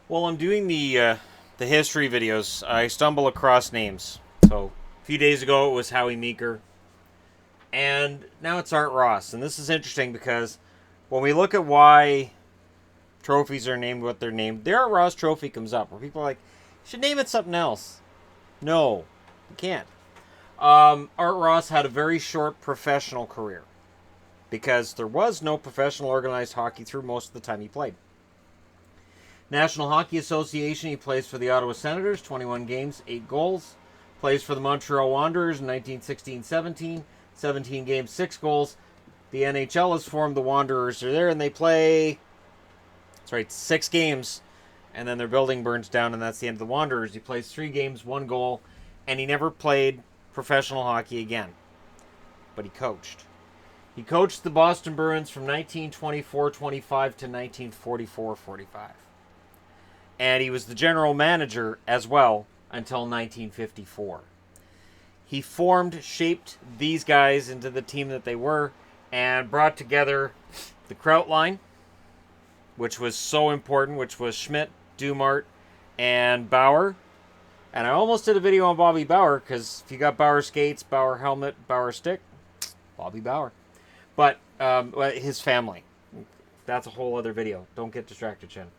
While I'm doing the history videos, I stumble across names. So a few days ago it was Howie Meeker, and now it's Art Ross. And this is interesting because when we look at why trophies are named what they're named, the Art Ross Trophy comes up, where people are like, "You should name it something else." No, you can't. Art Ross had a very short professional career because there was no professional organized hockey through most of the time he played. National Hockey Association, he plays for the Ottawa Senators, 21 games, 8 goals. Plays for the Montreal Wanderers in 1916-17, 17 games, 6 goals. The NHL has formed, the Wanderers are there, and they play, that's right, 6 games, and then their building burns down, and that's the end of the Wanderers. He plays 3 games, 1 goal, and he never played professional hockey again. But he coached. He coached the Boston Bruins from 1924-25 to 1944-45. And he was the general manager as well until 1954. He shaped these guys into the team that they were, and brought together the Kraut line, which was so important, which was Schmidt, Dumart, and Bauer. And I almost did a video on Bobby Bauer, because if you got Bauer skates, Bauer helmet, Bauer stick, Bobby Bauer. But his family. That's a whole other video. Don't get distracted, Shannon.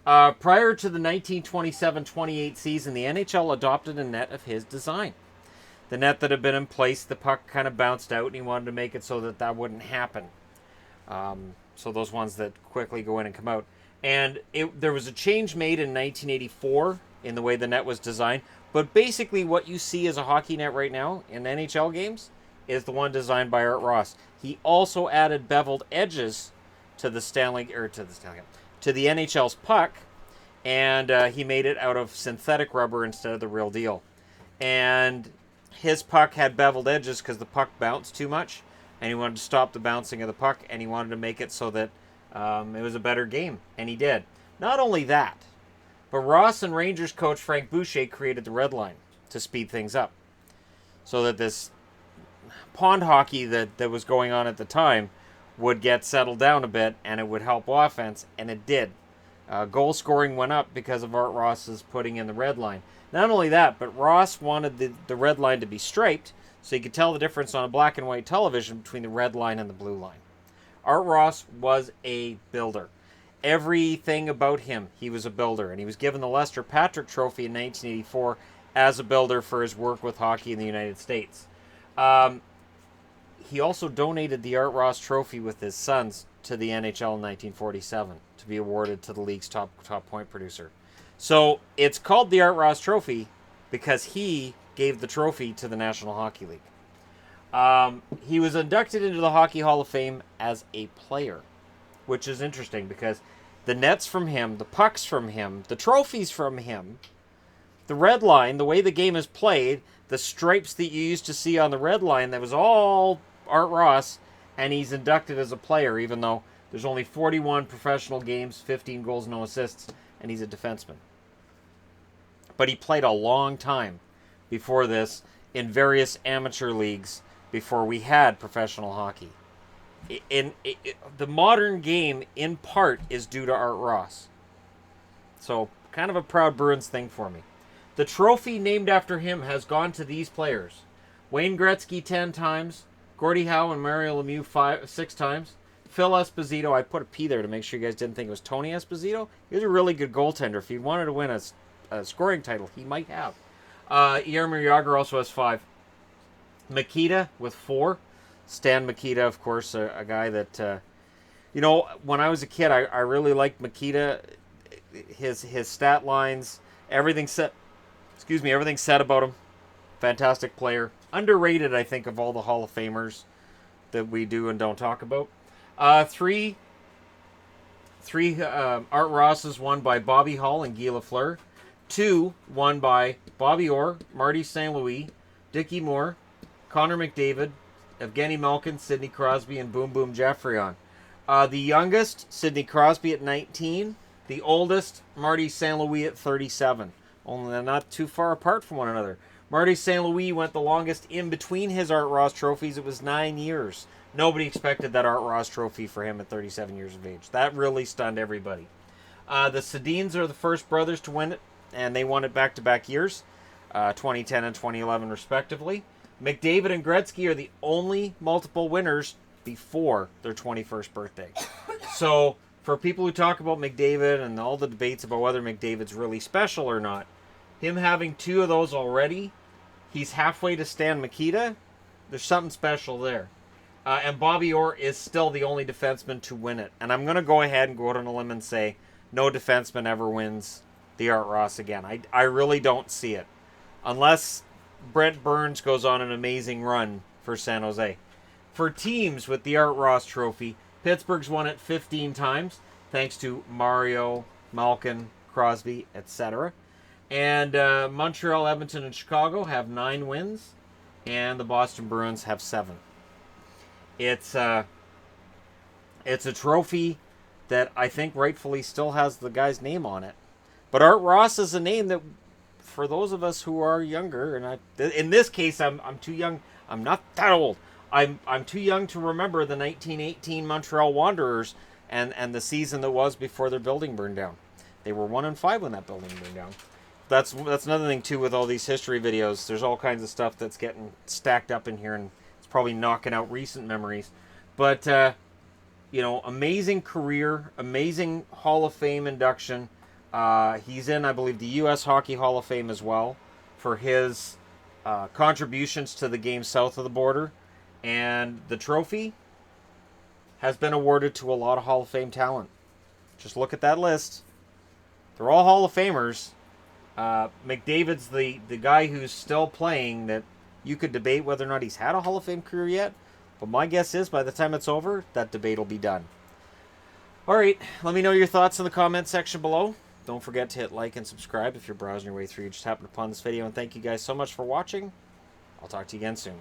Prior to the 1927-28 season, the NHL adopted a net of his design. The net that had been in place, the puck kind of bounced out, and he wanted to make it so that that wouldn't happen. So those ones that quickly go in and come out. And there was a change made in 1984 in the way the net was designed. But basically what you see as a hockey net right now in NHL games is the one designed by Art Ross. He also added beveled edges to the NHL's puck, and he made it out of synthetic rubber instead of the real deal. And his puck had beveled edges because the puck bounced too much, and he wanted to stop the bouncing of the puck, and he wanted to make it so that it was a better game, and he did. Not only that, but Ross and Rangers coach Frank Boucher created the red line to speed things up, so that this pond hockey that was going on at the time would get settled down a bit, and it would help offense, and it did. Goal scoring went up because of Art Ross's putting in the red line. Not only that, but Ross wanted the red line to be striped, so you could tell the difference on a black and white television between the red line and the blue line. Art Ross was a builder. Everything about him, he was a builder, and he was given the Lester Patrick Trophy in 1984 as a builder for his work with hockey in the United States. He also donated the Art Ross Trophy with his sons to the NHL in 1947 to be awarded to the league's top point producer. So it's called the Art Ross Trophy because he gave the trophy to the National Hockey League. He was inducted into the Hockey Hall of Fame as a player, which is interesting because the nets from him, the pucks from him, the trophies from him, the red line, the way the game is played, the stripes that you used to see on the red line, that was all Art Ross, and he's inducted as a player, even though there's only 41 professional games, 15 goals, no assists, and he's a defenseman. But he played a long time before this in various amateur leagues before we had professional hockey. The modern game, in part, is due to Art Ross. So, kind of a proud Bruins thing for me. The trophy named after him has gone to these players. Wayne Gretzky 10 times, Gordie Howe and Mario Lemieux 6 times, Phil Esposito, I put a P there to make sure you guys didn't think it was Tony Esposito. He was a really good goaltender. If he wanted to win a scoring title, he might have. Jaromir Jagr also has 5. Mikita with 4. Stan Mikita, of course, a guy that, when I was a kid, I really liked Mikita. His stat lines, everything said about him. Fantastic player. Underrated, I think, of all the Hall of Famers that we do and don't talk about. Three Art Rosses won by Bobby Hull and Guy Lafleur. 2 won by Bobby Orr, Marty St. Louis, Dickie Moore, Connor McDavid, Evgeny Malkin, Sidney Crosby, and Boom Boom Geoffrion. The youngest, Sidney Crosby at 19. The oldest, Marty St. Louis at 37. Only they're not too far apart from one another. Marty St. Louis went the longest in between his Art Ross trophies. It was 9 years. Nobody expected that Art Ross trophy for him at 37 years of age. That really stunned everybody. The Sedins are the first brothers to win it, and they won it back-to-back years, 2010 and 2011 respectively. McDavid and Gretzky are the only multiple winners before their 21st birthday. So for people who talk about McDavid and all the debates about whether McDavid's really special or not, him having 2 of those already, he's halfway to Stan Mikita. There's something special there. And Bobby Orr is still the only defenseman to win it. And I'm going to go ahead and go out on a limb and say no defenseman ever wins the Art Ross again. I really don't see it. Unless Brent Burns goes on an amazing run for San Jose. For teams with the Art Ross trophy, Pittsburgh's won it 15 times, thanks to Mario, Malkin, Crosby, etc. And Montreal, Edmonton, and Chicago have 9 wins, and the Boston Bruins have 7. It's a trophy that I think rightfully still has the guy's name on it. But Art Ross is a name that, for those of us who are younger, and in this case, I'm too young. I'm not that old. I'm too young to remember the 1918 Montreal Wanderers and the season that was before their building burned down. They were 1-5 when that building burned down. That's another thing too with all these history videos. There's all kinds of stuff that's getting stacked up in here, and it's probably knocking out recent memories. But amazing career, amazing Hall of Fame induction. He's in, I believe, the U.S. Hockey Hall of Fame as well for his contributions to the game south of the border. And the trophy has been awarded to a lot of Hall of Fame talent. Just look at that list. They're all Hall of Famers. McDavid's the guy who's still playing that you could debate whether or not he's had a Hall of Fame career yet. But my guess is by the time it's over, that debate will be done. All right, let me know your thoughts in the comment section below. Don't forget to hit like and subscribe if you're browsing your way through. You just happened upon this video. And thank you guys so much for watching. I'll talk to you again soon.